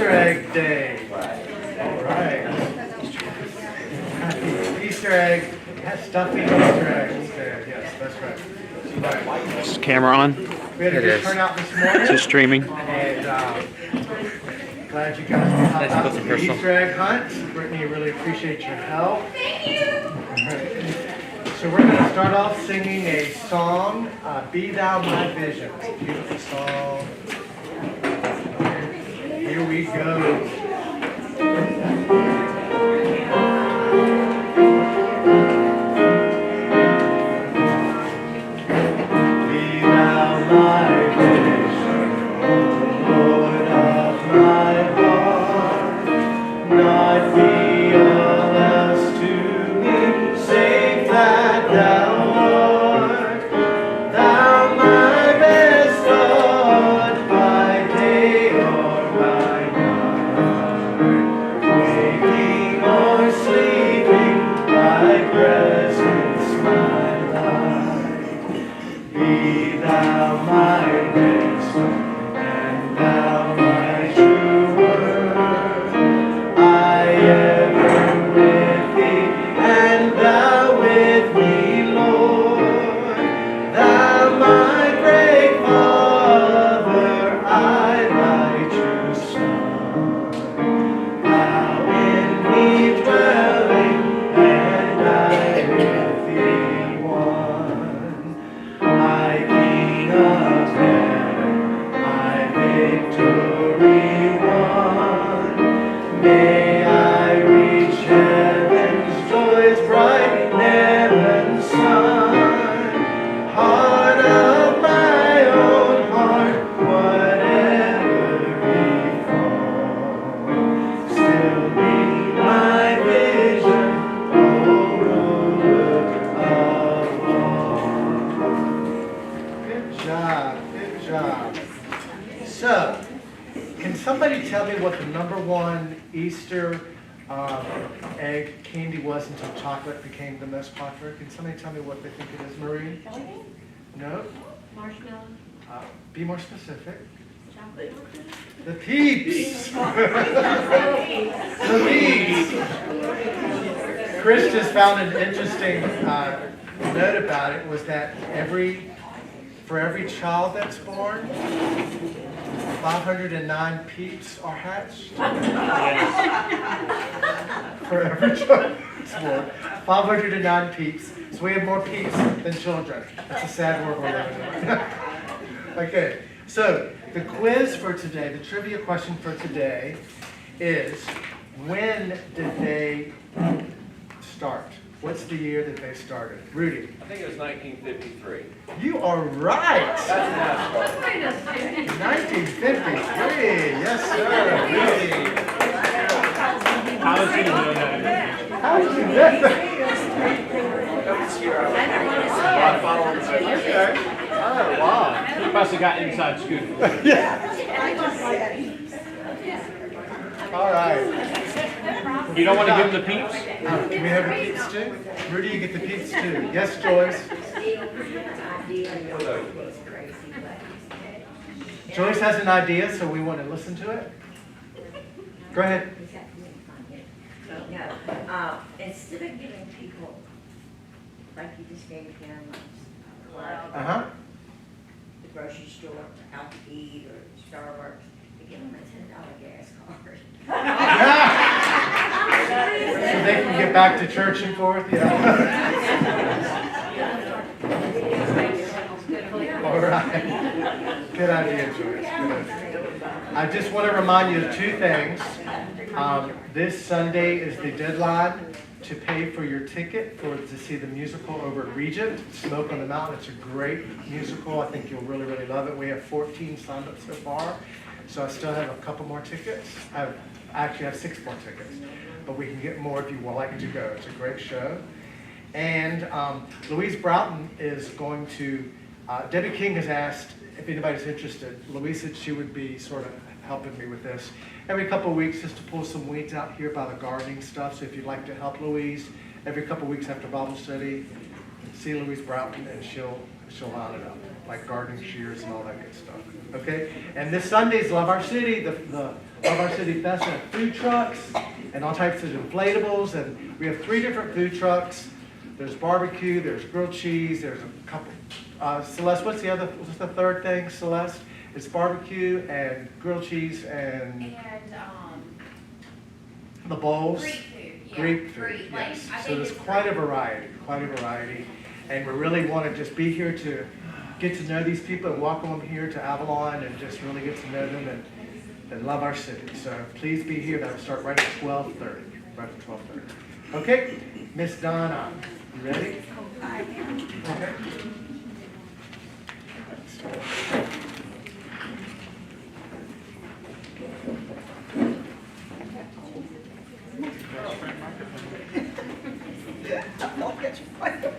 Easter egg day. All right. Happy Easter egg, stuffing Easter eggs there. Yes, that's right. Is the camera on? We had a It good is. turnout this morning. Is it streaming? And glad you guys can help That's out supposed with to the personal. Easter egg hunt. Brittany, really appreciate your help. Thank you. So we're going to start off singing a song, Be Thou My Vision. It's a beautiful song. Here we go. So, can somebody tell me what the number one Easter egg candy was until chocolate became the most popular? Can somebody tell me what they think it is, Marie? No? Marshmallow. Be more specific. Chocolate. The Peeps! The Peeps! Chris just found an interesting note about it, was that for every child that's born, 509 Peeps are hatched. For every child that's born, 509 Peeps. So we have more Peeps than children. That's a sad world we're living in. Okay, so the quiz for today, the trivia question for today is, when did they start? What's the year that they started? Rudy. I think it was 1953. You are right! That's when I started. 1953, yes sir. Rudy. How is he doing that? How did you get that? Okay. Oh, wow. He must have got inside scoop. All right. You don't want to give him the Peeps? Can we have the Peeps too? Rudy, you get the Peeps too. Yes, Joyce. Joyce has an idea, so we want to listen to it. Go ahead. No, instead of giving people, like you just gave him, Uh-huh. the grocery store, out to eat, or Starbucks, you give them a $10 gas card. So they can get back to church and forth, yeah. All right. Good idea, Joyce. Good idea. I just want to remind you of two things. This Sunday is the deadline to pay for your ticket to see the musical over at Regent, Smoke on the Mountain. It's a great musical. I think you'll really, really love it. We have 14 signed up so far, so I still have a couple more tickets. I actually have 6 more tickets, but we can get more if you would like to go. It's a great show. And Louise Broughton is going to, Debbie King has asked if anybody's interested. Louise said she would be sort of helping me with this every couple of weeks, just to pull some weeds out here by the gardening stuff. So if you'd like to help Louise, every couple of weeks after Bible study, see Louise Broughton and she'll line it up, like gardening shears and all that good stuff. Okay? And this Sunday's Love Our City, the Love Our City Fest, and food trucks and all types of inflatables. And we have 3 different food trucks. There's barbecue, there's grilled cheese, there's a couple. Celeste, what's the third thing, Celeste? It's barbecue and grilled cheese and And, the bowls. Greek food, yeah. Greek food, Greek, like, yes. I So think there's it's quite a Greek. variety. And we really want to just be here to get to know these people and welcome them here to Avalon and just really get to know them and love our city. So please be here. That'll start right at 12:30. Right at 12:30. Okay, Miss Donna, you ready? Okay.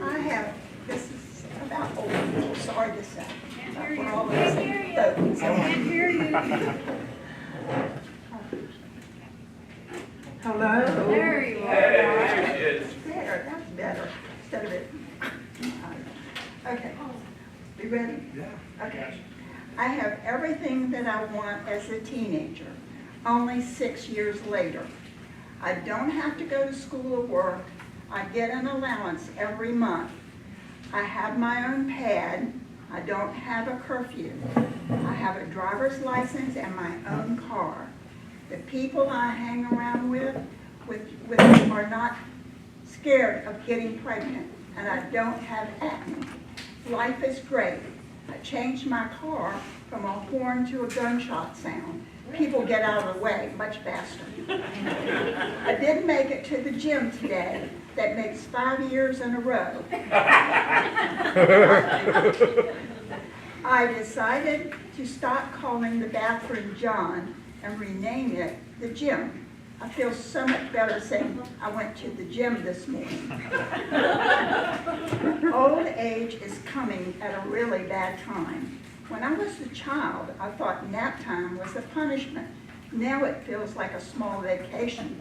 I have, this is about old people, sorry to say. For all those folks. Can't hear you. Hello? There you are. There it is. There, that's better, instead of it. Okay, you ready? Yeah. Okay. I have everything that I want as a teenager, only 6 years later. I don't have to go to school or work. I get an allowance every month. I have my own pad. I don't have a curfew. I have a driver's license and my own car. The people I hang around with are not scared of getting pregnant, and I don't have acne. Life is great. I changed my car from a horn to a gunshot sound. People get out of the way much faster. I did make it to the gym today. That makes 5 years in a row. I decided to stop calling the bathroom John and rename it the gym. I feel so much better saying I went to the gym this morning. Old age is coming at a really bad time. When I was a child, I thought nap time was a punishment. Now it feels like a small vacation.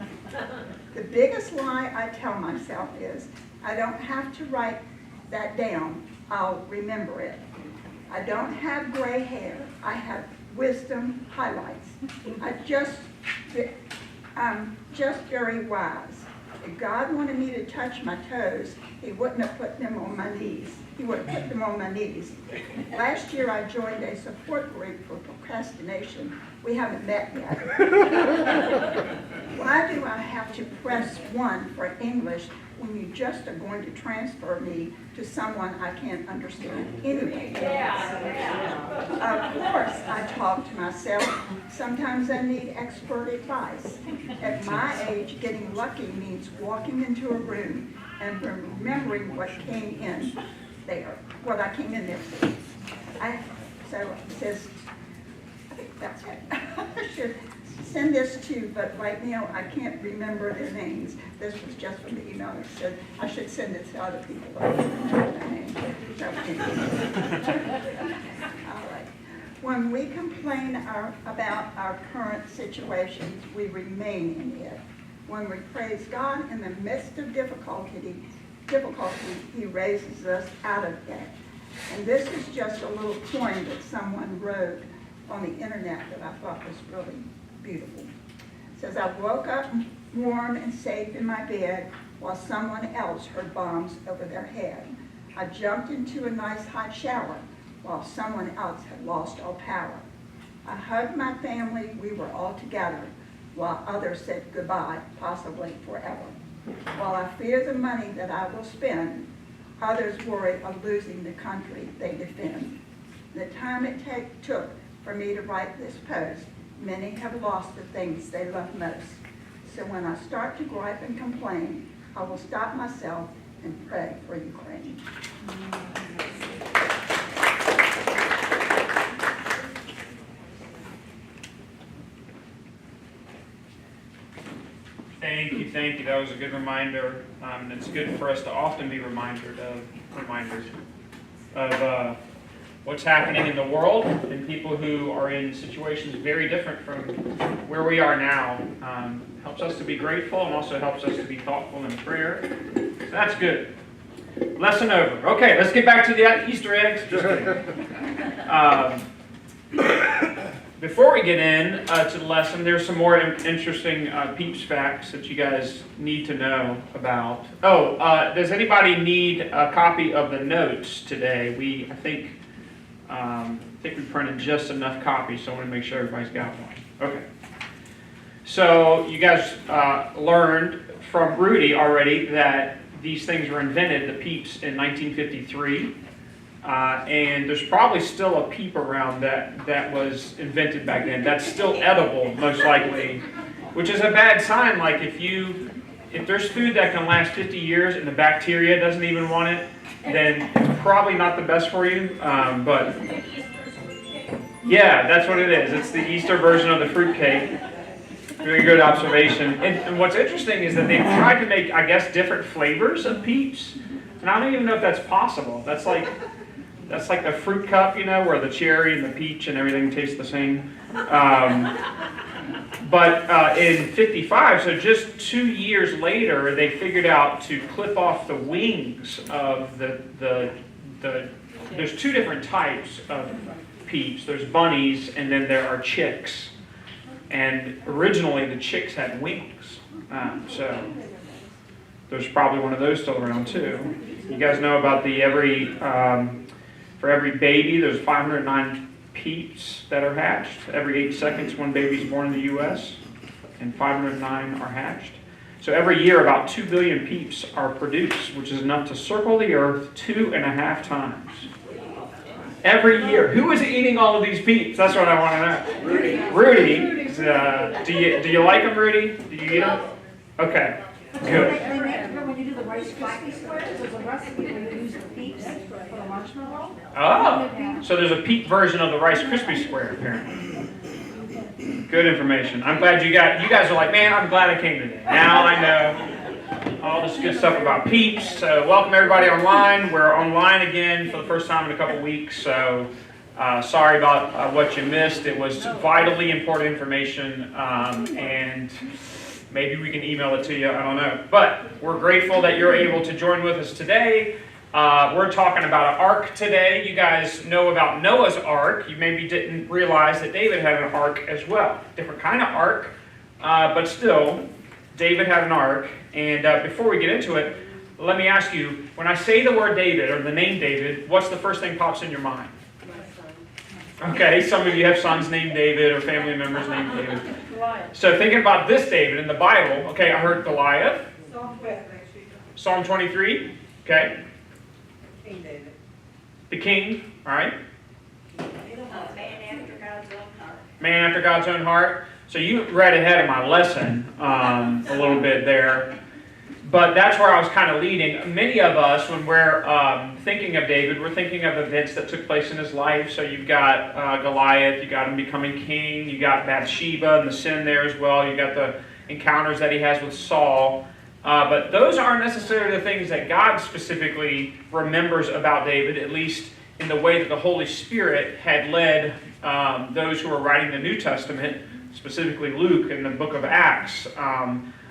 The biggest lie I tell myself is, I don't have to write that down, I'll remember it. I don't have gray hair, I have wisdom highlights. I'm just very wise. If God wanted me to touch my toes, He wouldn't have put them on my knees. He would have put them on my knees. Last year I joined a support group for procrastination. We haven't met yet. Why do I have to press 1 for English when you just are going to transfer me to someone I can't understand anyway? Of course I talk to myself. Sometimes I need expert advice. At my age, getting lucky means walking into a room and remembering what came in there, what I came in there for. So it says, I think that's it. I should send this to, but right now I can't remember their names. This was just from the email that said I should send it to other people. But I don't remember their names. So, anyway. All right. When we complain about our current situations, we remain in it. When we praise God in the midst of difficulty, He raises us out of it. And this is just a little poem that someone wrote on the internet that I thought was really beautiful. It says, I woke up warm and safe in my bed while someone else heard bombs over their head. I jumped into a nice hot shower while someone else had lost all power. I hugged my family, we were all together, while others said goodbye, possibly forever. While I fear the money that I will spend, others worry of losing the country they defend. The time it took for me to write this post, many have lost the things they love most. So when I start to gripe and complain, I will stop myself and pray for Ukraine. Thank you. That was a good reminder. It's good for us to often be reminders of what's happening in the world and people who are in situations very different from where we are now. Helps us to be grateful and also helps us to be thoughtful in prayer. So that's good. Lesson over. Okay, let's get back to the Easter eggs. Just kidding. Before we get in to the lesson, there's some more interesting Peeps facts that you guys need to know about. Oh, does anybody need a copy of the notes today? I think we printed just enough copies, so I want to make sure everybody's got one. Okay. So you guys learned from Rudy already that these things were invented, the Peeps, in 1953. And there's probably still a peep around that was invented back then. That's still edible, most likely, which is a bad sign. Like if there's food that can last 50 years and the bacteria doesn't even want it, then it's probably not the best for you. But yeah, that's what it is. It's the Easter version of the fruitcake. Very good observation. And what's interesting is that they've tried to make, I guess, different flavors of Peeps. And I don't even know if that's possible. That's like the fruit cup, where the cherry and the peach and everything taste the same. But in 55, so just 2 years later, they figured out to clip off the wings of there's two different types of Peeps. There's bunnies, and then there are chicks. And originally, the chicks had wings. So there's probably one of those still around, too. You guys know about for every baby, there's 509 Peeps that are hatched. Every 8 seconds, one baby is born in the U.S., and 509 are hatched. So every year, about 2 billion Peeps are produced, which is enough to circle the earth 2.5 times. Every year. Who is eating all of these Peeps? That's what I want to know. Rudy. Do you like them, Rudy? Do you eat them? Okay. Good. Remember when you do the Rice Krispie squares, there's a recipe where you use the Peeps for the marshmallow? Oh, so there's a Peep version of the Rice Krispie square, apparently. Good information. I'm glad you guys are like, man, I'm glad I came today. Now I know all this good stuff about Peeps. So welcome everybody online. We're online again for the first time in a couple weeks. So sorry about what you missed. It was vitally important information, and maybe we can email it to you, I don't know. But we're grateful that you're able to join with us today. We're talking about an ark today. You guys know about Noah's ark. You maybe didn't realize that David had an ark as well. Different kind of ark, but still, David had an ark. And before we get into it, let me ask you, when I say the word David, or the name David, what's the first thing pops in your mind? Okay, some of you have sons named David or family members named David. So thinking about this David in the Bible, okay, I heard Goliath. Psalm 23, okay. King David. The king, all right. Man after God's own heart. Man after God's own heart. So you read ahead of my lesson a little bit there. But that's where I was kind of leading. Many of us, when we're thinking of David, we're thinking of events that took place in his life. So you've got Goliath, you got him becoming king, you got Bathsheba and the sin there as well, you got the encounters that he has with Saul. But those aren't necessarily the things that God specifically remembers about David, at least in the way that the Holy Spirit had led those who were writing the New Testament, specifically Luke in the book of Acts,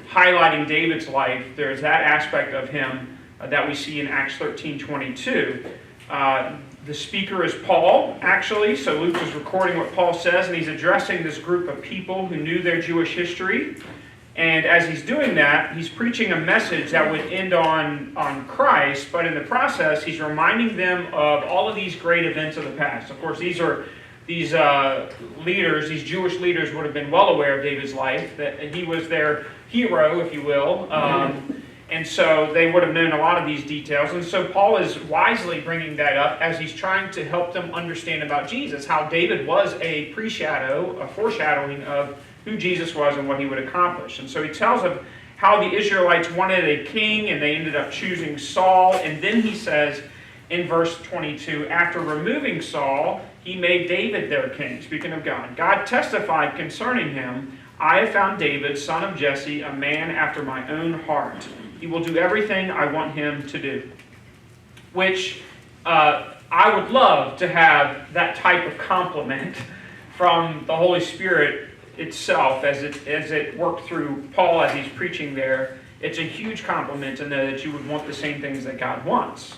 highlighting David's life. There's that aspect of him that we see in Acts 13:22. The speaker is Paul, actually, so Luke is recording what Paul says, and he's addressing this group of people who knew their Jewish history. And as he's doing that, he's preaching a message that would end on Christ, but in the process, he's reminding them of all of these great events of the past. Of course, these leaders, these Jewish leaders would have been well aware of David's life, that he was their hero, if you will. And so they would have known a lot of these details. And so Paul is wisely bringing that up as he's trying to help them understand about Jesus, how David was a foreshadowing of who Jesus was and what he would accomplish. And so he tells of how the Israelites wanted a king and they ended up choosing Saul. And then he says in verse 22, after removing Saul, he made David their king. Speaking of God, God testified concerning him, I have found David, son of Jesse, a man after my own heart. He will do everything I want him to do. Which I would love to have that type of compliment from the Holy Spirit itself as it worked through Paul as he's preaching there It's a huge compliment to know that you would want the same things that God wants.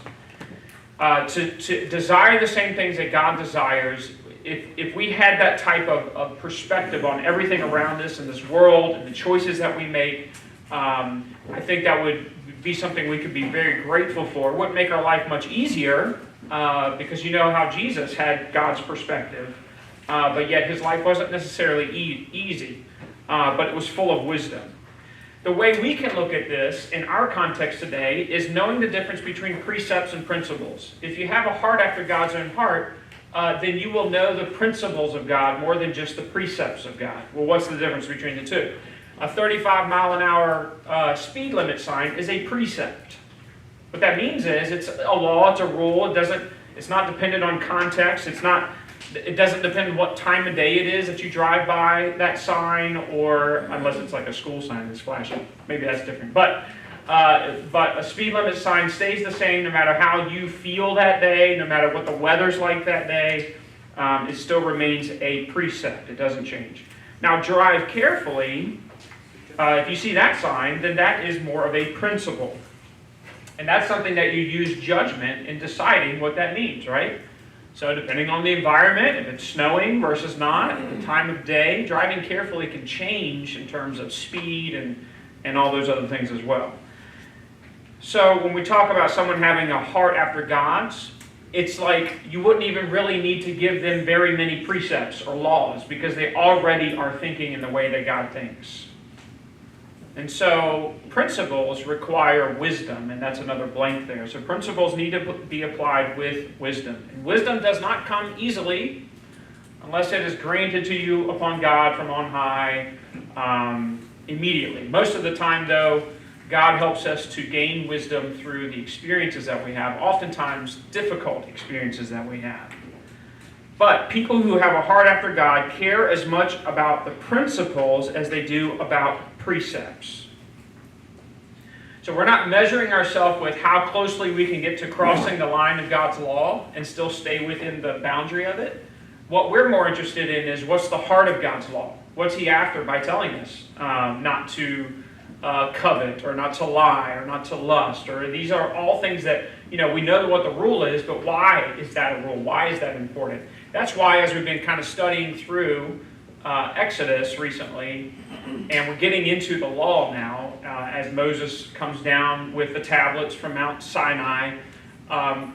To desire the same things that God desires, if we had that type of perspective on everything around us in this world and the choices that we make, I think that would be something we could be very grateful for. It wouldn't make our life much easier, because you know how Jesus had God's perspective, but yet his life wasn't necessarily easy, but it was full of wisdom. The way we can look at this in our context today is knowing the difference between precepts and principles. If you have a heart after God's own heart, then you will know the principles of God more than just the precepts of God. Well, what's the difference between the two? A 35-mile-an-hour speed limit sign is a precept. What that means is it's a law, it's a rule. It's not dependent on context. It doesn't depend on what time of day it is that you drive by that sign, or unless it's like a school sign that's flashing. Maybe that's different. But a speed limit sign stays the same no matter how you feel that day, no matter what the weather's like that day. It still remains a precept. It doesn't change. Now, drive carefully. If you see that sign, then that is more of a principle. And that's something that you use judgment in deciding what that means, right? So depending on the environment, if it's snowing versus not, the time of day, driving carefully can change in terms of speed and all those other things as well. So when we talk about someone having a heart after God's, it's like you wouldn't even really need to give them very many precepts or laws because they already are thinking in the way that God thinks. And so principles require wisdom, and that's another blank there. So principles need to be applied with wisdom. And wisdom does not come easily unless it is granted to you upon God from on high immediately. Most of the time, though, God helps us to gain wisdom through the experiences that we have, oftentimes difficult experiences that we have. But people who have a heart after God care as much about the principles as they do about precepts. So we're not measuring ourselves with how closely we can get to crossing the line of God's law and still stay within the boundary of it. What we're more interested in is what's the heart of God's law? What's he after by telling us not to covet, or not to lie, or not to lust, or these are all things that, we know what the rule is, but why is that a rule? Why is that important? That's why, as we've been kind of studying through Exodus recently, and we're getting into the law now, as Moses comes down with the tablets from Mount Sinai,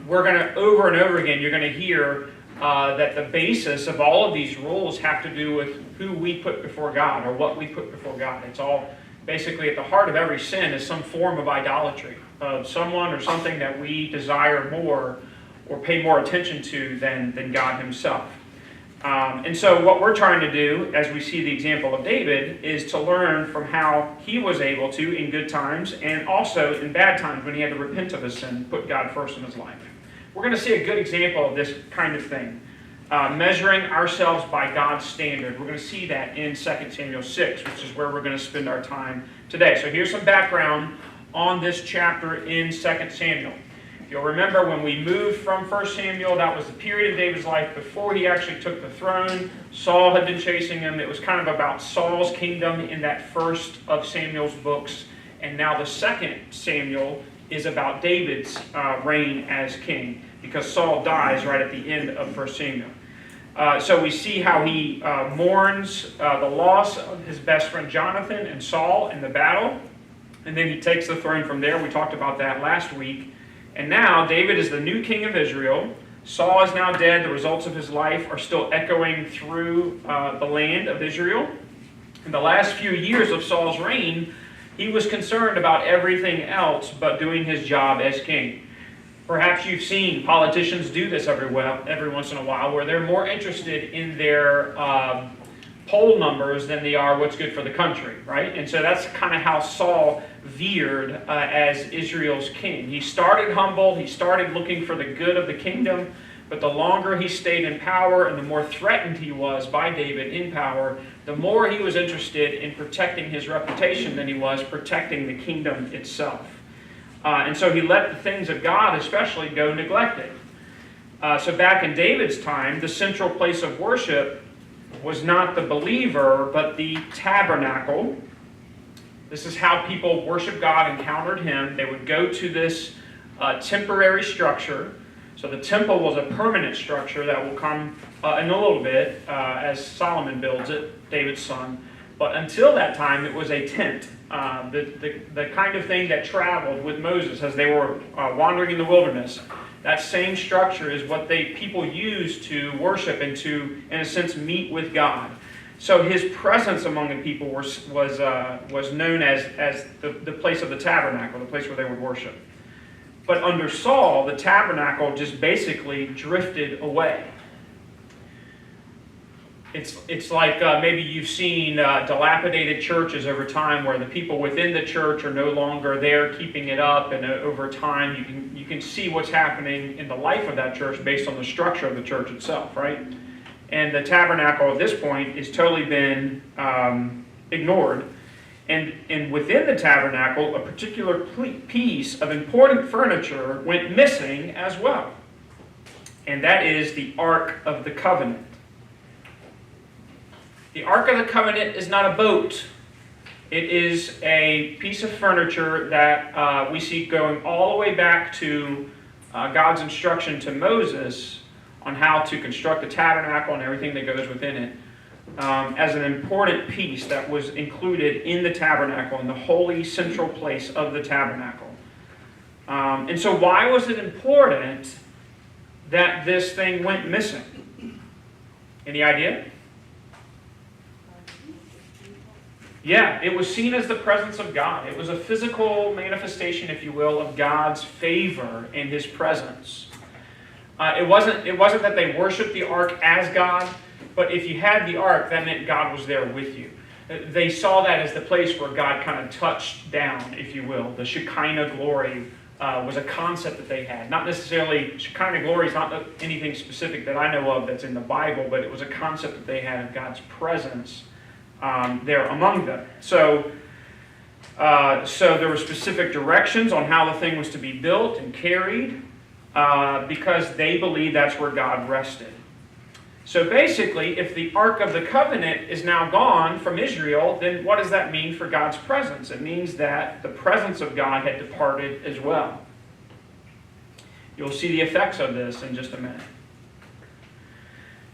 we're going to, over and over again, you're going to hear that the basis of all of these rules have to do with who we put before God, or what we put before God. It's all basically at the heart of every sin is some form of idolatry of someone or something that we desire more or pay more attention to than God himself. And so what we're trying to do, as we see the example of David, is to learn from how he was able to in good times and also in bad times when he had to repent of his sin, put God first in his life. We're going to see a good example of this kind of thing. Measuring ourselves by God's standard. We're going to see that in 2 Samuel 6, which is where we're going to spend our time today. So here's some background on this chapter in 2 Samuel. If you'll remember, when we moved from 1 Samuel, that was the period of David's life before he actually took the throne. Saul had been chasing him. It was kind of about Saul's kingdom in that first of Samuel's books. And now the 2 Samuel is about David's reign as king, because Saul dies right at the end of 1 Samuel. So we see how he mourns the loss of his best friend Jonathan and Saul in the battle. And then he takes the throne from there. We talked about that last week. And now David is the new king of Israel. Saul is now dead. The results of his life are still echoing through the land of Israel. In the last few years of Saul's reign, he was concerned about everything else but doing his job as king. Perhaps you've seen politicians do this every once in a while, where they're more interested in their poll numbers than they are what's good for the country, right? And so that's kind of how Saul veered as Israel's king. He started humble, he started looking for the good of the kingdom, but the longer he stayed in power and the more threatened he was by David in power, the more he was interested in protecting his reputation than he was protecting the kingdom itself. And so he let the things of God especially go neglected. So back in David's time, the central place of worship was not the believer, but the tabernacle. This is how people worship God, encountered Him. They would go to this temporary structure. So the temple was a permanent structure that will come in a little bit as Solomon builds it, David's son. But until that time, it was a tent. The kind of thing that traveled with Moses as they were wandering in the wilderness. That same structure is what people used to worship and to, in a sense, meet with God. So His presence among the people was known as the place of the tabernacle, the place where they would worship. But under Saul, the tabernacle just basically drifted away. It's like maybe you've seen dilapidated churches over time where the people within the church are no longer there keeping it up, and over time you can see what's happening in the life of that church based on the structure of the church itself, right? And the tabernacle at this point has totally been ignored. And within the tabernacle, a particular piece of important furniture went missing as well. And that is the Ark of the Covenant. The Ark of the Covenant is not a boat. It is a piece of furniture that we see going all the way back to God's instruction to Moses on how to construct the tabernacle and everything that goes within it, as an important piece that was included in the tabernacle, in the holy central place of the tabernacle. And so why was it important that this thing went missing? Any idea? Yeah, it was seen as the presence of God. It was a physical manifestation, if you will, of God's favor and His presence. It wasn't that they worshipped the ark as God, but if you had the ark, that meant God was there with you. They saw that as the place where God kind of touched down, if you will. The Shekinah glory was a concept that they had. Not necessarily, Shekinah glory is not anything specific that I know of that's in the Bible, but it was a concept that they had of God's presence there among them. So there were specific directions on how the thing was to be built and carried, because they believed that's where God rested. So basically, if the Ark of the Covenant is now gone from Israel, then what does that mean for God's presence? It means that the presence of God had departed as well. You'll see the effects of this in just a minute.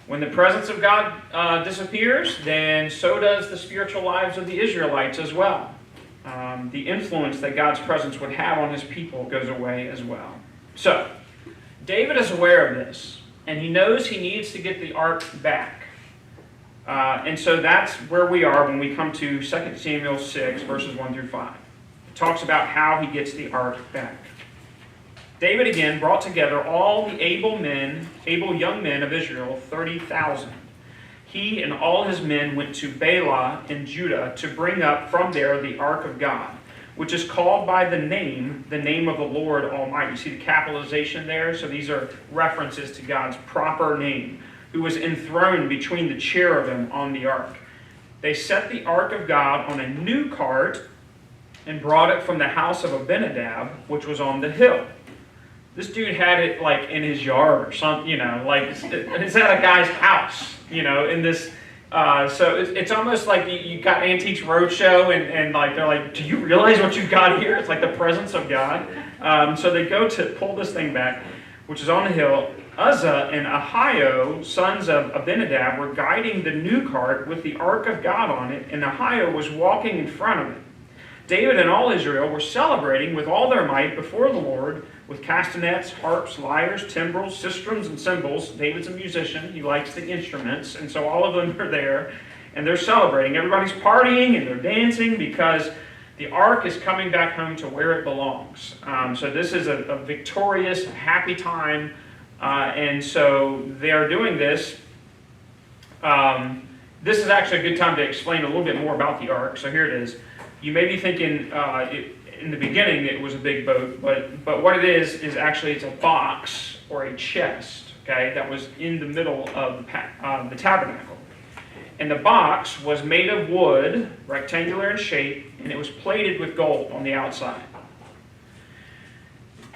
When the presence of God disappears, then so does the spiritual lives of the Israelites as well. The influence that God's presence would have on His people goes away as well. So, David is aware of this, and he knows he needs to get the ark back. And so that's where we are when we come to 2 Samuel 6, verses 1 through 5. It talks about how he gets the ark back. David again brought together all the able young men of Israel, 30,000. He and all his men went to Baalah in Judah to bring up from there the ark of God, which is called by the name of the Lord Almighty. You see the capitalization there? So these are references to God's proper name, who was enthroned between the cherubim on the ark. They set the ark of God on a new cart and brought it from the house of Abinadab, which was on the hill. This dude had it like in his yard or something, like it's at a guy's house, in this. So it's almost like you got Antiques Roadshow and like they're like, do you realize what you've got here? It's like the presence of God. So they go to pull this thing back, which is on the hill. Uzzah and Ahio, sons of Abinadab, were guiding the new cart with the ark of God on it, and Ahio was walking in front of it. David and all Israel were celebrating with all their might before the Lord with castanets, harps, lyres, timbrels, sistrums, and cymbals. David's a musician. He likes the instruments, and so all of them are there, and they're celebrating. Everybody's partying, and they're dancing because the ark is coming back home to where it belongs. So this is a victorious, happy time, and so they are doing this. This is actually a good time to explain a little bit more about the ark. So here it is. You may be thinking in the beginning it was a big boat, but what it is actually it's a box or a chest, okay, that was in the middle of the tabernacle. And the box was made of wood, rectangular in shape, and it was plated with gold on the outside.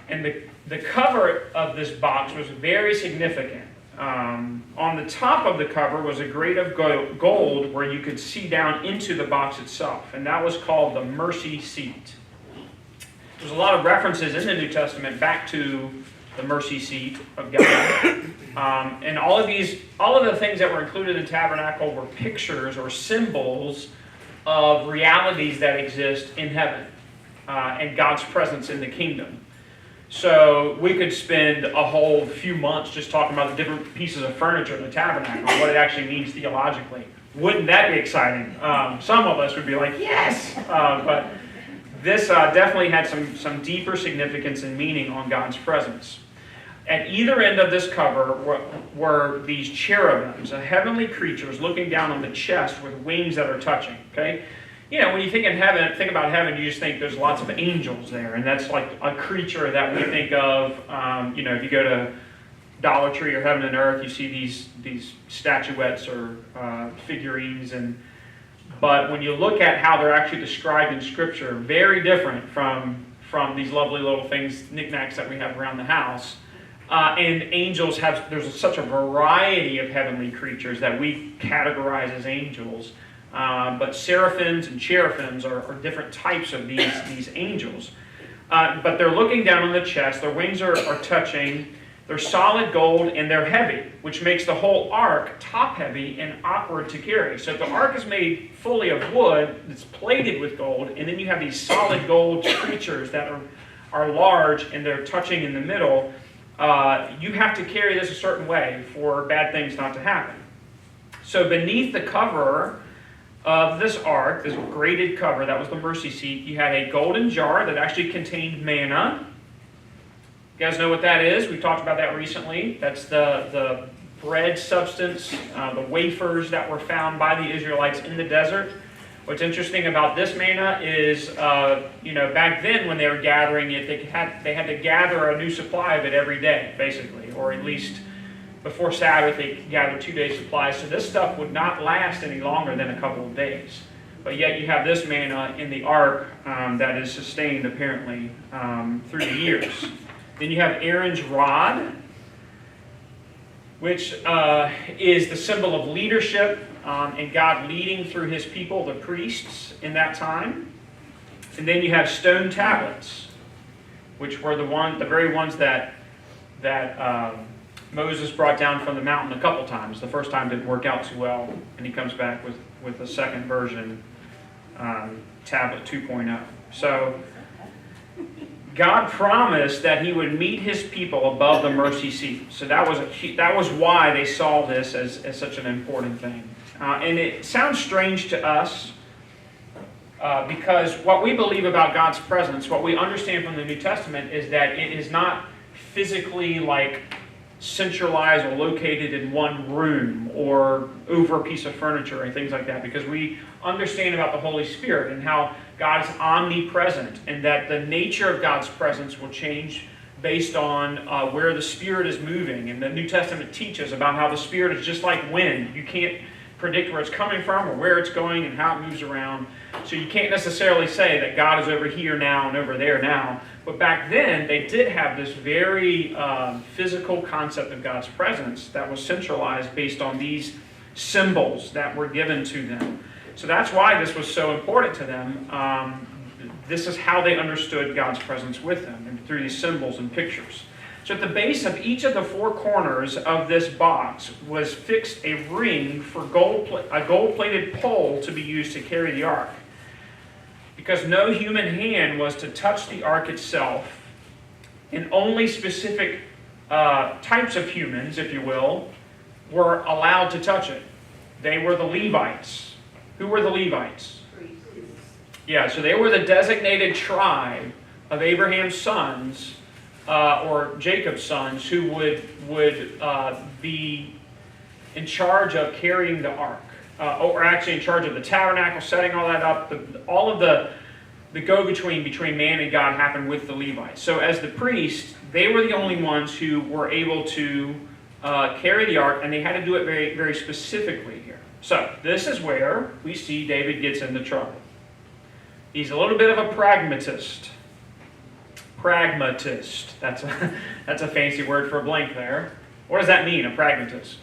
And the cover of this box was very significant. On the top of the cover was a grate of gold where you could see down into the box itself, and that was called the mercy seat. There's a lot of references in the New Testament back to the mercy seat of God. And all of the things that were included in tabernacle were pictures or symbols of realities that exist in heaven and God's presence in the kingdom. So we could spend a whole few months just talking about the different pieces of furniture in the tabernacle, what it actually means theologically. Wouldn't that be exciting? Some of us would be like, yes! But this definitely had some deeper significance and meaning on God's presence. At either end of this cover were these cherubims, heavenly creatures looking down on the chest with wings that are touching. Okay, you know, when you think about heaven, you just think there's lots of angels there, and that's like a creature that we think of. You know, if you go to Dollar Tree or Heaven and Earth, you see these statuettes or figurines, but when you look at how they're actually described in Scripture, very different from these lovely little things, knickknacks that we have around the house. And angels there's such a variety of heavenly creatures that we categorize as angels. But seraphims and cherubims are different types of these angels. But they're looking down on the chest, their wings are touching, they're solid gold, and they're heavy, which makes the whole ark top heavy and awkward to carry. So if the ark is made fully of wood, it's plated with gold, and then you have these solid gold creatures that are large and they're touching in the middle, you have to carry this a certain way for bad things not to happen. So beneath the cover of this ark, this grated cover, that was the mercy seat, you had a golden jar that actually contained manna. You guys know what that is? We talked about that recently. That's the bread substance, the wafers that were found by the Israelites in the desert. What's interesting about this manna is, back then when they were gathering it, they had to gather a new supply of it every day, basically, or at least before Sabbath they gathered 2 days' supply. So this stuff would not last any longer than a couple of days. But yet you have this manna in the ark that is sustained apparently through the years. Then you have Aaron's rod, which is the symbol of leadership and God leading through his people, the priests, in that time. And then you have stone tablets, which were the very ones that Moses brought down from the mountain a couple times. The first time didn't work out too well, and he comes back with the second version, tablet 2.0. So God promised that he would meet his people above the mercy seat. So that was why they saw this as such an important thing. And it sounds strange to us because what we believe about God's presence, what we understand from the New Testament, is that it is not physically like centralized or located in one room or over a piece of furniture and things like that, because we understand about the Holy Spirit and how God is omnipresent and that the nature of God's presence will change based on where the Spirit is moving. And the New Testament teaches about how the Spirit is just like wind. You can't predict where it's coming from or where it's going and how it moves around. So you can't necessarily say that God is over here now and over there now. But back then, they did have this very physical concept of God's presence that was centralized based on these symbols that were given to them. So that's why this was so important to them. This is how they understood God's presence with them, and through these symbols and pictures. So at the base of each of the four corners of this box was fixed a ring for a gold-plated pole to be used to carry the ark. Because no human hand was to touch the ark itself, and only specific types of humans, if you will, were allowed to touch it. They were the Levites. Who were the Levites? Yeah, so they were the designated tribe of Abraham's sons, or Jacob's sons, who would be in charge of carrying the ark, or actually in charge of the tabernacle, setting all that up. All of the go-between between man and God happened with the Levites. So as the priests, they were the only ones who were able to carry the ark, and they had to do it very, very specifically here. So this is where we see David gets into trouble. He's a little bit of a pragmatist. Pragmatist. That's a fancy word for a blank there. What does that mean, a pragmatist?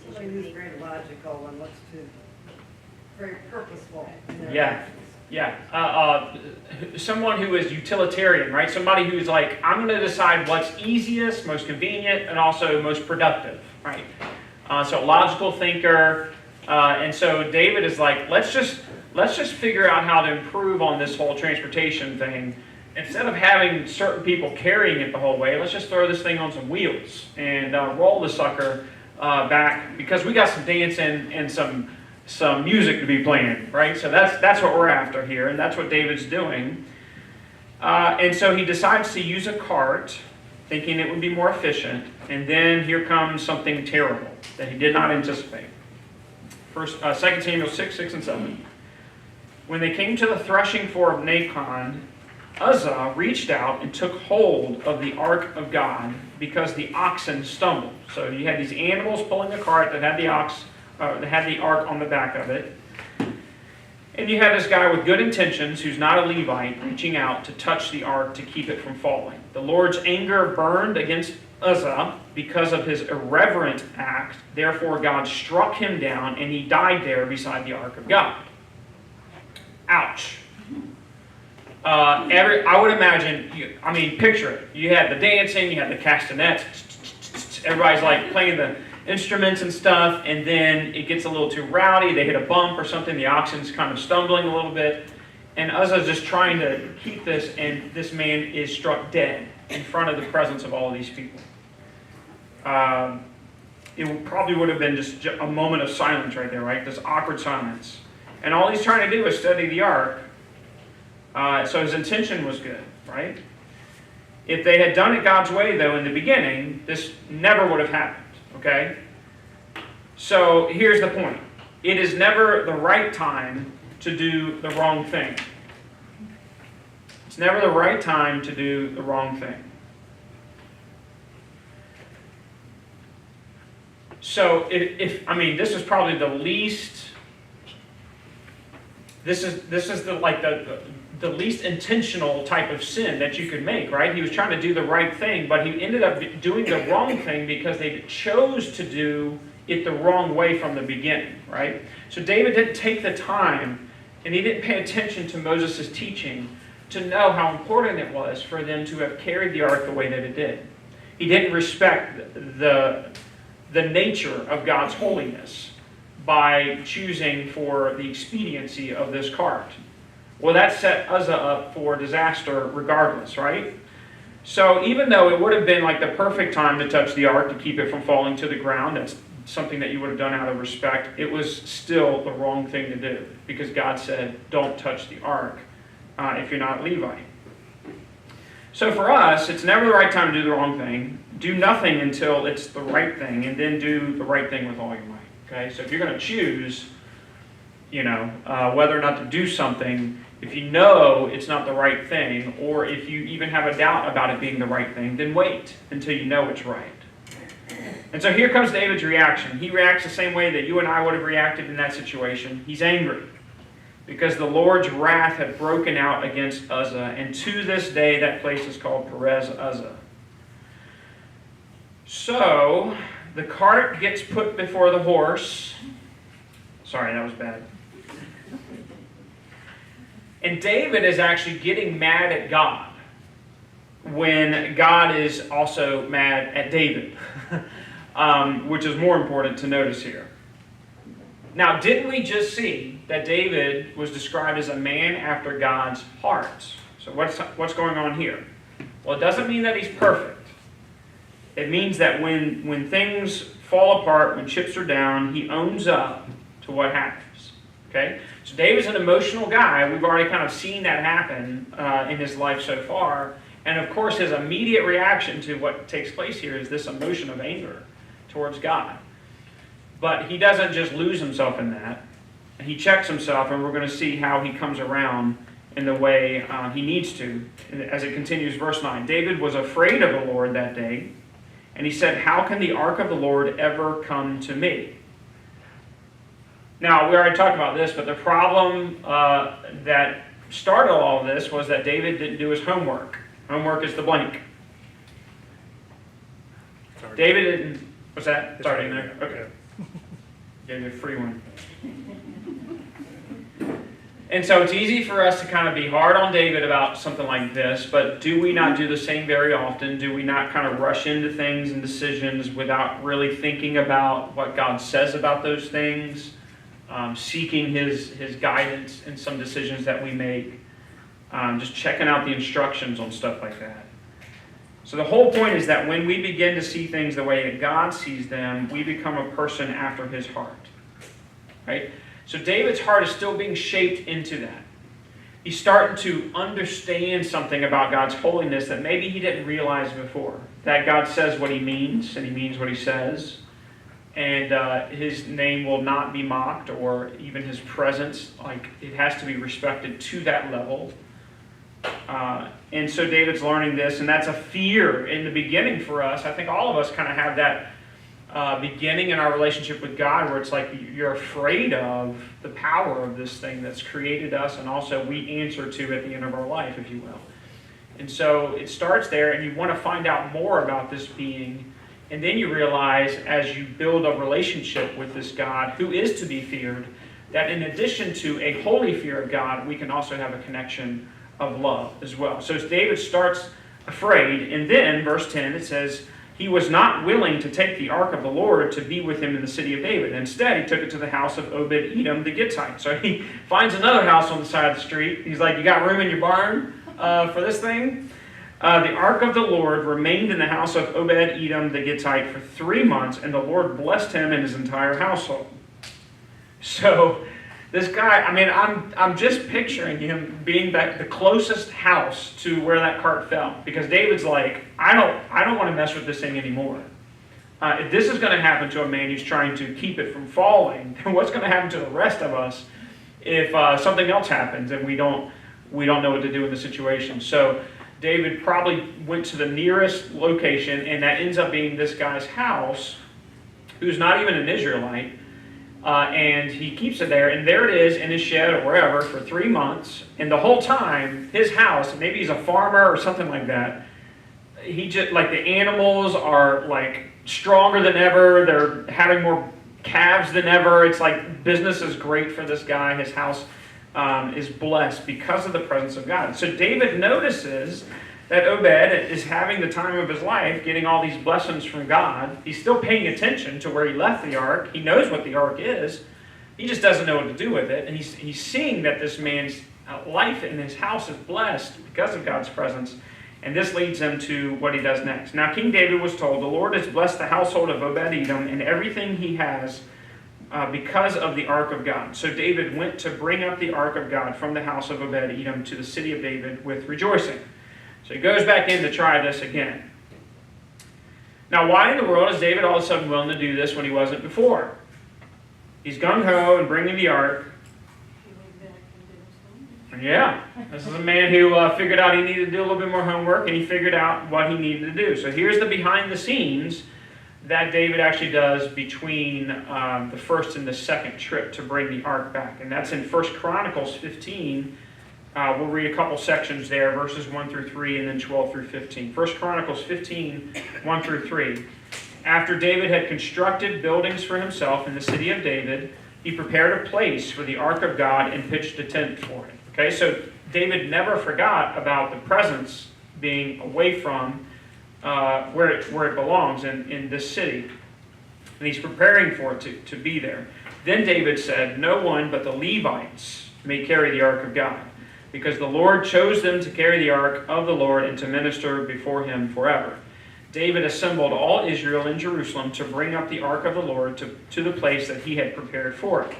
Somebody who's very logical and looks to, very purposeful in their Yeah. actions. Yeah, someone who is utilitarian, right? Somebody who's like, I'm going to decide what's easiest, most convenient, and also most productive, right? So a logical thinker, and so David is like, let's just figure out how to improve on this whole transportation thing. Instead of having certain people carrying it the whole way, let's just throw this thing on some wheels and roll the sucker back, because we got some dancing and some music to be playing, right? So that's what we're after here, and that's what David's doing. And so he decides to use a cart, thinking it would be more efficient, and then here comes something terrible that he did not anticipate. 2 Samuel 6, 6 and 7. When they came to the threshing floor of Nacon, Uzzah reached out and took hold of the ark of God, because the oxen stumbled. So you had these animals pulling the cart that had the ark on the back of it. And you have this guy with good intentions, who's not a Levite, reaching out to touch the ark to keep it from falling. The Lord's anger burned against Uzzah because of his irreverent act. Therefore God struck him down, and he died there beside the ark of God. Ouch. I would imagine, picture it. You had the dancing, you had the castanets, everybody's like playing the instruments and stuff, and then it gets a little too rowdy, they hit a bump or something, the oxen's kind of stumbling a little bit, and Uzzah's just trying to keep this, and this man is struck dead in front of the presence of all of these people. It probably would have been just a moment of silence right there, right? This awkward silence. And all he's trying to do is study the ark. So his intention was good, right? If they had done it God's way, though, in the beginning, this never would have happened, okay? So here's the point. It is never the right time to do the wrong thing. It's never the right time to do the wrong thing. So this is probably the least. This is the least intentional type of sin that you could make, right? He was trying to do the right thing, but he ended up doing the wrong thing because they chose to do it the wrong way from the beginning, right? So David didn't take the time, and he didn't pay attention to Moses' teaching to know how important it was for them to have carried the ark the way that it did. He didn't respect the nature of God's holiness by choosing for the expediency of this cart. Well, that set Uzzah up for disaster regardless, right? So even though it would have been like the perfect time to touch the ark to keep it from falling to the ground, that's something that you would have done out of respect, it was still the wrong thing to do, because God said, don't touch the ark if you're not Levite. So for us, it's never the right time to do the wrong thing. Do nothing until it's the right thing, and then do the right thing with all your might. Okay? So if you're going to choose, whether or not to do something, if you know it's not the right thing, or if you even have a doubt about it being the right thing, then wait until you know it's right. And so here comes David's reaction. He reacts the same way that you and I would have reacted in that situation. He's angry because the Lord's wrath had broken out against Uzzah, and to this day that place is called Perez Uzzah. So the cart gets put before the horse. Sorry, that was bad. And David is actually getting mad at God when God is also mad at David, which is more important to notice here. Now, didn't we just see that David was described as a man after God's heart? So what's going on here? Well, it doesn't mean that he's perfect. It means that when things fall apart, when chips are down, he owns up to what happens. Okay? So David's an emotional guy. We've already kind of seen that happen in his life so far. And of course, his immediate reaction to what takes place here is this emotion of anger towards God. But he doesn't just lose himself in that. He checks himself, and we're going to see how he comes around in the way he needs to. As it continues, verse 9. David was afraid of the Lord that day, and he said, how can the ark of the Lord ever come to me? Now, we already talked about this, but the problem that started all of this was that David didn't do his homework. Homework is the blank. David didn't, what's that? It's already in there? Okay. Gave you a free one. And so it's easy for us to kind of be hard on David about something like this, but do we not do the same very often? Do we not kind of rush into things and decisions without really thinking about what God says about those things, seeking His guidance in some decisions that we make, just checking out the instructions on stuff like that? So the whole point is that when we begin to see things the way that God sees them, we become a person after His heart. Right? So David's heart is still being shaped into that. He's starting to understand something about God's holiness that maybe he didn't realize before. That God says what He means, and He means what He says. And His name will not be mocked, or even His presence. Like, it has to be respected to that level. And so David's learning this, and that's a fear in the beginning for us. I think all of us kind of have that beginning in our relationship with God where it's like you're afraid of the power of this thing that's created us, and also we answer to at the end of our life, if you will. And so it starts there, and you want to find out more about this being, and then you realize as you build a relationship with this God who is to be feared, that in addition to a holy fear of God, we can also have a connection of love as well. So as David starts afraid, and then verse 10 it says, he was not willing to take the ark of the Lord to be with him in the city of David. Instead, he took it to the house of Obed-Edom the Gittite. So he finds another house on the side of the street. He's like, you got room in your barn for this thing? The ark of the Lord remained in the house of Obed-Edom the Gittite for 3 months, and the Lord blessed him and his entire household. So this guy, I mean, I'm just picturing him being the closest house to where that cart fell, because David's like, I don't want to mess with this thing anymore. If this is going to happen to a man who's trying to keep it from falling, then what's going to happen to the rest of us if something else happens and we don't know what to do in the situation? So David probably went to the nearest location, and that ends up being this guy's house, who's not even an Israelite. And he keeps it there, and there it is in his shed or wherever for 3 months. And the whole time, his house, maybe he's a farmer or something like that, he just, like, the animals are like stronger than ever. They're having more calves than ever. It's like business is great for this guy. His house is blessed because of the presence of God. So David notices that Obed is having the time of his life, getting all these blessings from God. He's still paying attention to where he left the ark. He knows what the ark is. He just doesn't know what to do with it. And he's seeing that this man's life in his house is blessed because of God's presence. And this leads him to what he does next. Now King David was told, the Lord has blessed the household of Obed-Edom and everything he has because of the ark of God. So David went to bring up the ark of God from the house of Obed-Edom to the city of David with rejoicing. So he goes back in to try this again. Now, why in the world is David all of a sudden willing to do this when he wasn't before? He's gung-ho and bringing the ark. Yeah, this is a man who figured out he needed to do a little bit more homework, and he figured out what he needed to do. So here's the behind the scenes that David actually does between the first and the second trip to bring the ark back. And that's in 1 Chronicles 15. We'll read a couple sections there, verses 1 through 3, and then 12 through 15. 1 Chronicles 15, 1 through 3. After David had constructed buildings for himself in the city of David, he prepared a place for the ark of God and pitched a tent for it. Okay, so David never forgot about the presence being away from where it belongs in this city. And he's preparing for it to be there. Then David said, no one but the Levites may carry the ark of God, because the Lord chose them to carry the ark of the Lord and to minister before him forever. David assembled all Israel in Jerusalem to bring up the ark of the Lord to the place that he had prepared for it.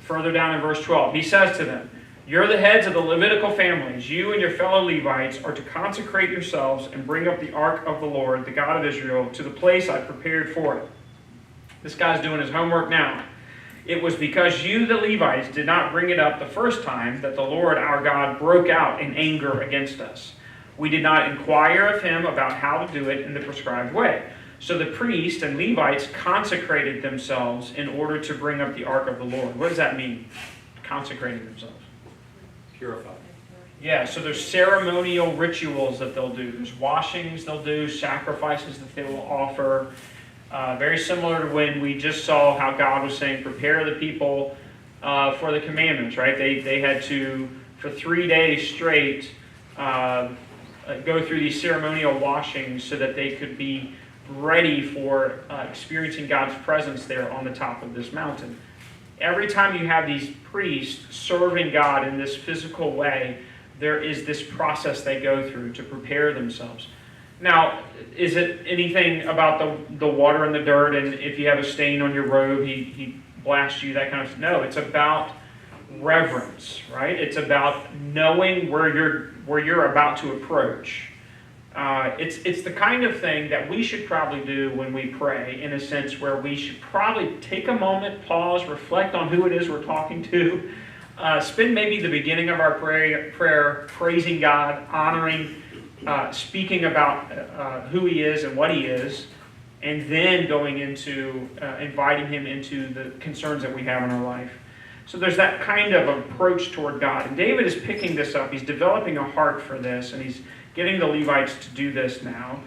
Further down in verse 12, he says to them, you're the heads of the Levitical families. You and your fellow Levites are to consecrate yourselves and bring up the ark of the Lord, the God of Israel, to the place I prepared for it. This guy's doing his homework now. It was because you, the Levites, did not bring it up the first time that the Lord our God broke out in anger against us. We did not inquire of him about how to do it in the prescribed way. So the priests and Levites consecrated themselves in order to bring up the ark of the Lord. What does that mean? Consecrating themselves. Purified. Yeah, so there's ceremonial rituals that they'll do. There's washings they'll do, sacrifices that they will offer. Very similar to when we just saw how God was saying, prepare the people for the commandments, right? They had to, for 3 days straight, go through these ceremonial washings so that they could be ready for experiencing God's presence there on the top of this mountain. Every time you have these priests serving God in this physical way, there is this process they go through to prepare themselves. Now, is it anything about the water and the dirt, and if you have a stain on your robe, he blasts you, that kind of stuff? No, it's about reverence, right? It's about knowing where you're about to approach. It's the kind of thing that we should probably do when we pray, in a sense where we should probably take a moment, pause, reflect on who it is we're talking to, spend maybe the beginning of our prayer praising God, honoring, speaking about who He is and what He is, and then going into inviting Him into the concerns that we have in our life. So there's that kind of approach toward God. And David is picking this up. He's developing a heart for this, and he's getting the Levites to do this now.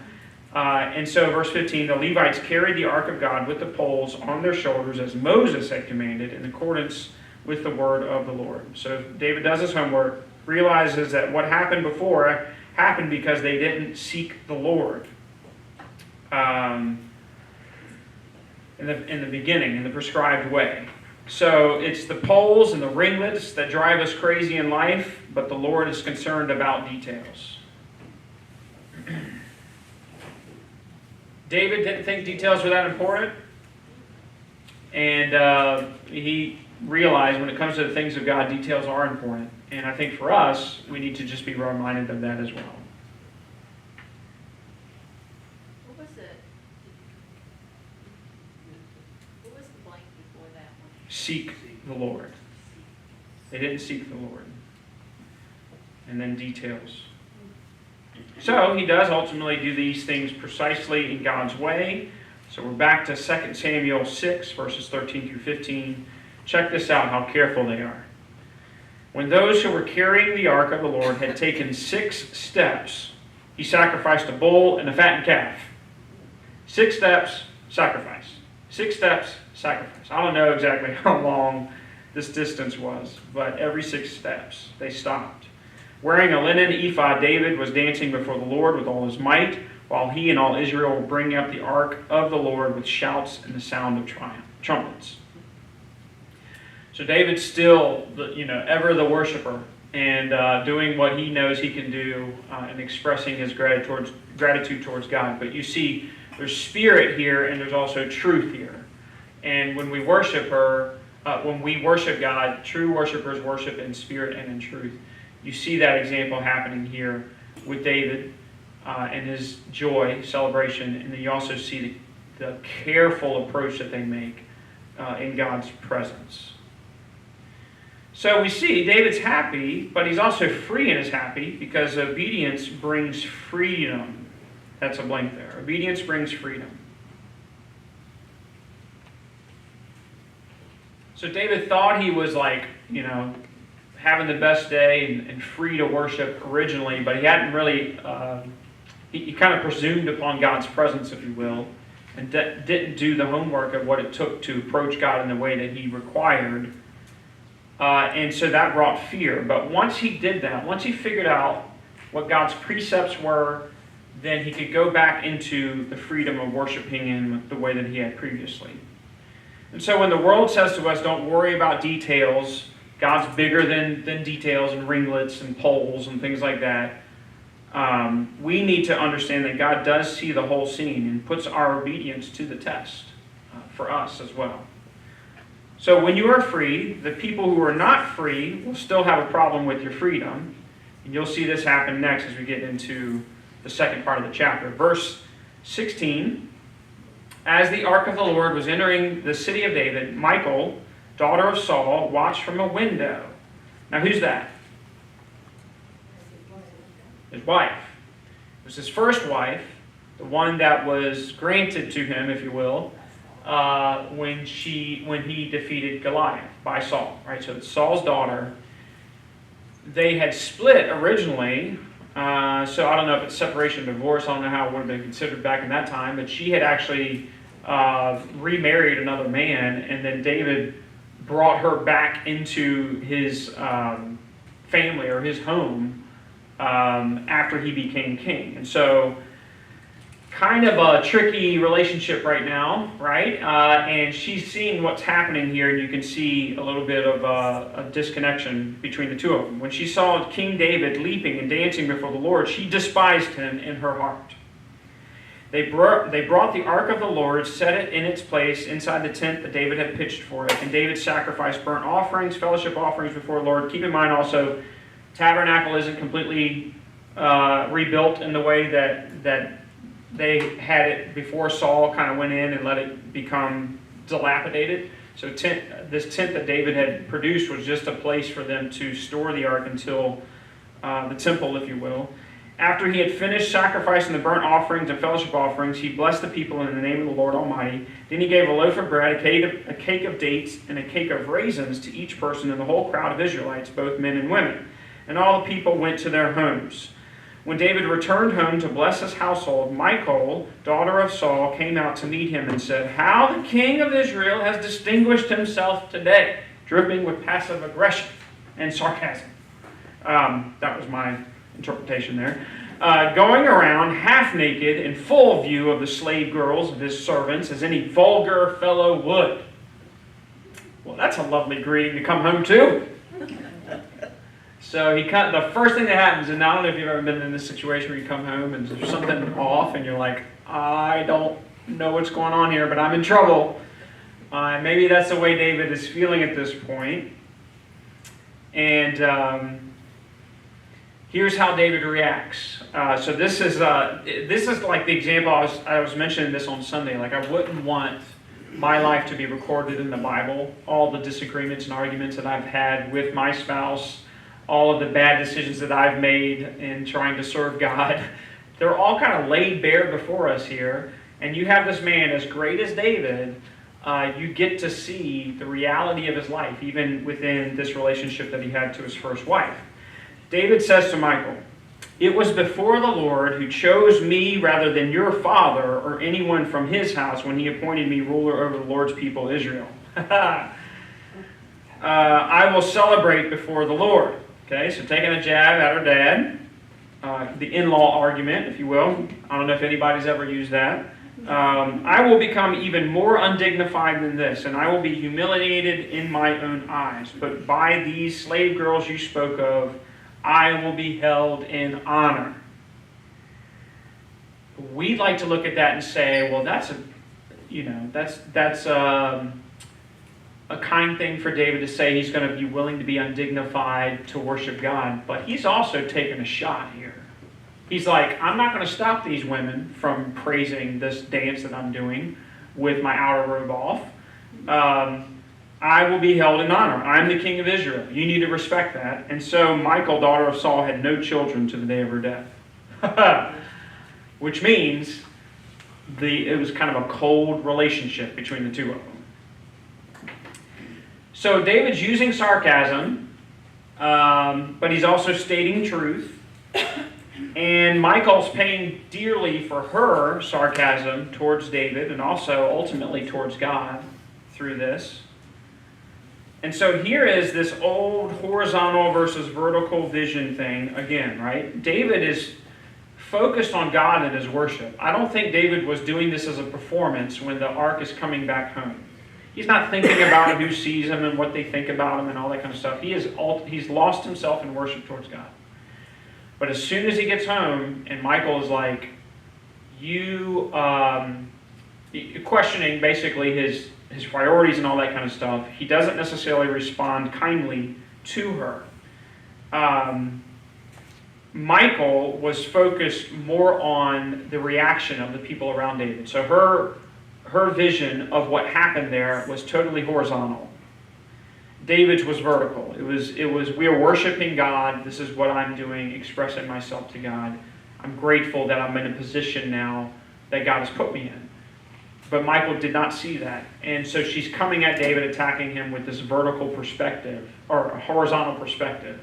And so verse 15, the Levites carried the ark of God with the poles on their shoulders as Moses had commanded in accordance with the word of the Lord. So David does his homework, realizes that what happened before happened because they didn't seek the Lord in the beginning, in the prescribed way. So it's the poles and the ringlets that drive us crazy in life, but the Lord is concerned about details. David didn't think details were that important, and he realized when it comes to the things of God, details are important. And I think for us, we need to just be reminded of that as well. What was it? What was the blank before that one? Seek the Lord. They didn't seek the Lord. And then details. So he does ultimately do these things precisely in God's way. So we're back to 2 Samuel 6, verses 13 through 15. Check this out, how careful they are. When those who were carrying the ark of the Lord had taken 6 steps, he sacrificed a bull and a fattened calf. 6 steps, sacrifice. 6 steps, sacrifice. I don't know exactly how long this distance was, but every 6 steps they stopped. Wearing a linen ephod, David was dancing before the Lord with all his might, while he and all Israel were bringing up the ark of the Lord with shouts and the sound of trumpets. So David's still, ever the worshiper, and doing what he knows he can do, and expressing his gratitude towards God. But you see, there's spirit here, and there's also truth here. And when we worship God, true worshipers worship in spirit and in truth. You see that example happening here with David and his joy, celebration, and then you also see the careful approach that they make in God's presence. So we see David's happy, but he's also free in his happy because obedience brings freedom. That's a blank there. Obedience brings freedom. So David thought he was having the best day and free to worship originally, but he hadn't really, he kind of presumed upon God's presence, if you will, and didn't do the homework of what it took to approach God in the way that he required. And so that brought fear. But once he did that, once he figured out what God's precepts were, then he could go back into the freedom of worshiping Him the way that he had previously. And so when the world says to us, don't worry about details, God's bigger than details and ringlets and poles and things like that, we need to understand that God does see the whole scene and puts our obedience to the test for us as well. So when you are free, the people who are not free will still have a problem with your freedom. And you'll see this happen next as we get into the second part of the chapter. Verse 16, as the ark of the Lord was entering the city of David, Michal, daughter of Saul, watched from a window. Now who's that? His wife. It was his first wife, the one that was granted to him, if you will, when he defeated Goliath by Saul. Right? So it's Saul's daughter. they had split originally. So I don't know if it's separation, divorce. I don't know how it would have been considered back in that time. But she had actually remarried another man, and then David brought her back into his family or his home after he became king. And so kind of a tricky relationship right now, right? And she's seeing what's happening here, and you can see a little bit of a disconnection between the two of them. When she saw King David leaping and dancing before the Lord, she despised him in her heart. They brought the ark of the Lord, set it in its place inside the tent that David had pitched for it, and David sacrificed burnt offerings, fellowship offerings before the Lord. Keep in mind also, tabernacle isn't completely rebuilt in the way that they had it before Saul kind of went in and let it become dilapidated. So this tent that David had produced was just a place for them to store the ark until the temple, if you will. After he had finished sacrificing the burnt offerings and fellowship offerings, he blessed the people in the name of the Lord Almighty. Then he gave a loaf of bread, a cake of dates, and a cake of raisins to each person in the whole crowd of Israelites, both men and women. And all the people went to their homes. When David returned home to bless his household, Michal, daughter of Saul, came out to meet him and said, "How the king of Israel has distinguished himself today," dripping with passive aggression and sarcasm. That was my interpretation there. Going around half naked in full view of the slave girls of his servants, as any vulgar fellow would. Well, that's a lovely greeting to come home to. So the first thing that happens, and I don't know if you've ever been in this situation where you come home and there's something off and you're like, I don't know what's going on here, but I'm in trouble. Maybe that's the way David is feeling at this point. And here's how David reacts. So this is like the example I was mentioning this on Sunday. Like, I wouldn't want my life to be recorded in the Bible. All the disagreements and arguments that I've had with my spouse, all of the bad decisions that I've made in trying to serve God, they're all kind of laid bare before us here. And you have this man as great as David. You get to see the reality of his life, even within this relationship that he had to his first wife. David says to Michal, "It was before the Lord who chose me rather than your father or anyone from his house when he appointed me ruler over the Lord's people Israel. I will celebrate before the Lord." Okay, so taking a jab at her dad, the in-law argument, if you will. I don't know if anybody's ever used that. "I will become even more undignified than this, and I will be humiliated in my own eyes. But by these slave girls you spoke of, I will be held in honor." We'd like to look at that and say, well, that's a kind thing for David to say. He's going to be willing to be undignified to worship God. But he's also taking a shot here. He's like, I'm not going to stop these women from praising this dance that I'm doing with my outer robe off. I will be held in honor. I'm the king of Israel. You need to respect that. And so Michal, daughter of Saul, had no children to the day of her death. Which means it was kind of a cold relationship between the two of them. So David's using sarcasm, but he's also stating truth. And Michal's paying dearly for her sarcasm towards David and also ultimately towards God through this. And so here is this old horizontal versus vertical vision thing again, right? David is focused on God in his worship. I don't think David was doing this as a performance when the ark is coming back home. He's not thinking about who sees him and what they think about him and all that kind of stuff. He's lost himself in worship towards God. But as soon as he gets home, and Michal is like, questioning basically his priorities and all that kind of stuff, he doesn't necessarily respond kindly to her. Michal was focused more on the reaction of the people around David. So her vision of what happened there was totally horizontal. David's was vertical. It was we are worshiping God. This is what I'm doing, expressing myself to God. I'm grateful that I'm in a position now that God has put me in. But Michal did not see that. And so she's coming at David, attacking him with this vertical perspective, or a horizontal perspective,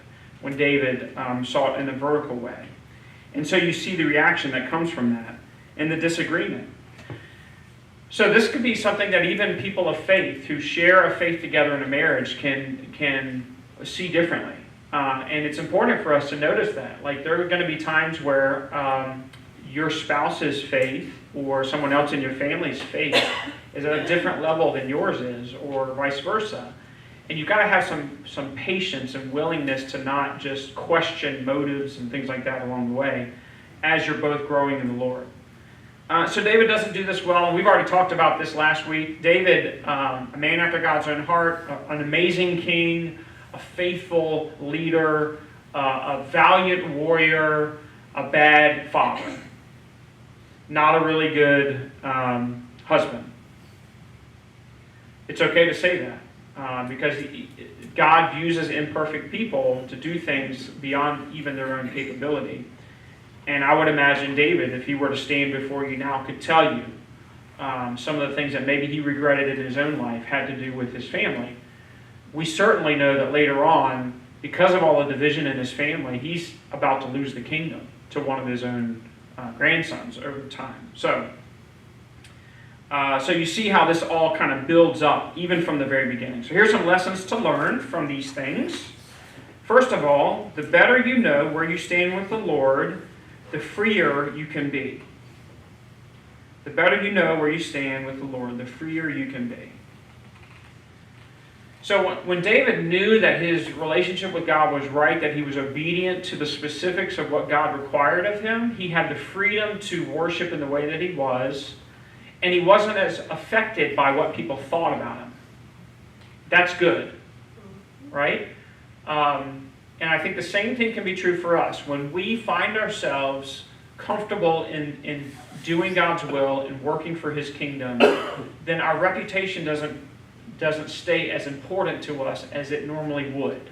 when David saw it in the vertical way. And so you see the reaction that comes from that and the disagreement. So this could be something that even people of faith who share a faith together in a marriage can see differently. And it's important for us to notice that. Like, there are going to be times where your spouse's faith or someone else in your family's faith is at a different level than yours is, or vice versa. And you've got to have some patience and willingness to not just question motives and things like that along the way as you're both growing in the Lord. So David doesn't do this well, and we've already talked about this last week. David, a man after God's own heart, an amazing king, a faithful leader, a valiant warrior, a bad father. Not a really good husband. It's okay to say that because God uses imperfect people to do things beyond even their own capability. And I would imagine David, if he were to stand before you now, could tell you some of the things that maybe he regretted in his own life had to do with his family. We certainly know that later on, because of all the division in his family, he's about to lose the kingdom to one of his own grandsons over time. So you see how this all kind of builds up, even from the very beginning. So here's some lessons to learn from these things. First of all, the better you know where you stand with the Lord, the freer you can be. The better you know where you stand with the Lord, the freer you can be. So when David knew that his relationship with God was right, that he was obedient to the specifics of what God required of him, he had the freedom to worship in the way that he was, and he wasn't as affected by what people thought about him. That's good, right? And I think the same thing can be true for us. When we find ourselves comfortable in doing God's will and working for His kingdom, then our reputation doesn't stay as important to us as it normally would.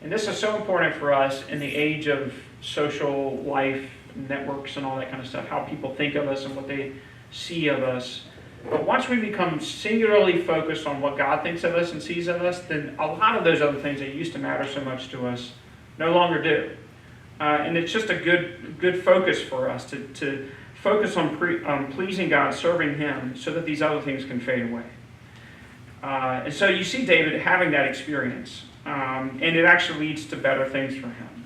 And this is so important for us in the age of social life, networks and all that kind of stuff, how people think of us and what they see of us. But once we become singularly focused on what God thinks of us and sees of us, then a lot of those other things that used to matter so much to us no longer do. And it's just a good focus for us to focus on pleasing God, serving Him, so that these other things can fade away. And so you see David having that experience, and it actually leads to better things for him.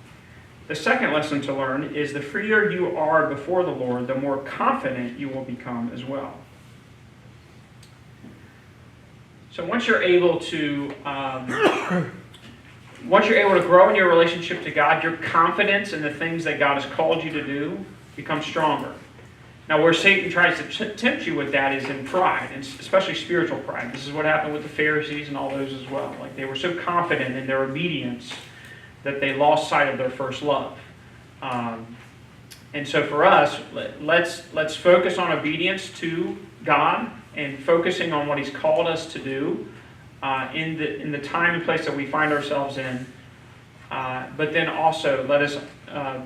The second lesson to learn is the freer you are before the Lord, the more confident you will become as well. So once you're able to grow in your relationship to God, your confidence in the things that God has called you to do becomes stronger. Now, where Satan tries to tempt you with that is in pride, and especially spiritual pride. This is what happened with the Pharisees and all those as well. Like, they were so confident in their obedience that they lost sight of their first love. And so for us, let's focus on obedience to God and focusing on what He's called us to do in the time and place that we find ourselves in. But then also let us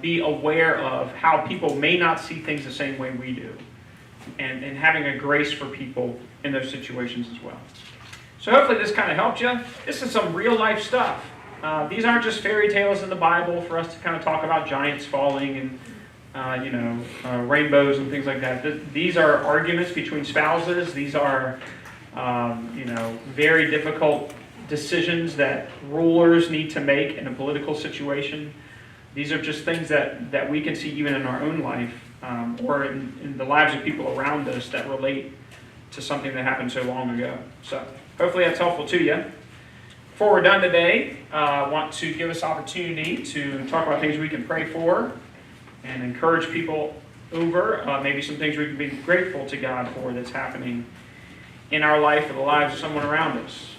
be aware of how people may not see things the same way we do, and having a grace for people in those situations as well. So hopefully this kind of helped you. This is some real life stuff. These aren't just fairy tales in the Bible for us to kind of talk about giants falling and rainbows and things like that. These are arguments between spouses. These are very difficult decisions that rulers need to make in a political situation. These are just things that we can see even in our own life or in the lives of people around us that relate to something that happened so long ago. So hopefully that's helpful to you. Before we're done today, I want to give us opportunity to talk about things we can pray for and encourage people over maybe some things we can be grateful to God for that's happening in our life or the lives of someone around us.